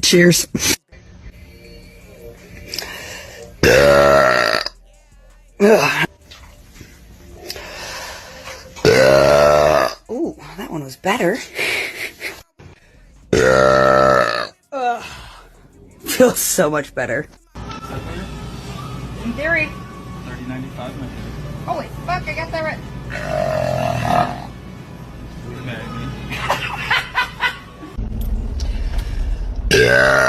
Cheers. Ooh, that one was better. Feels so much better. In theory. $30.95, my dear. Holy fuck, I got that right. Yeah.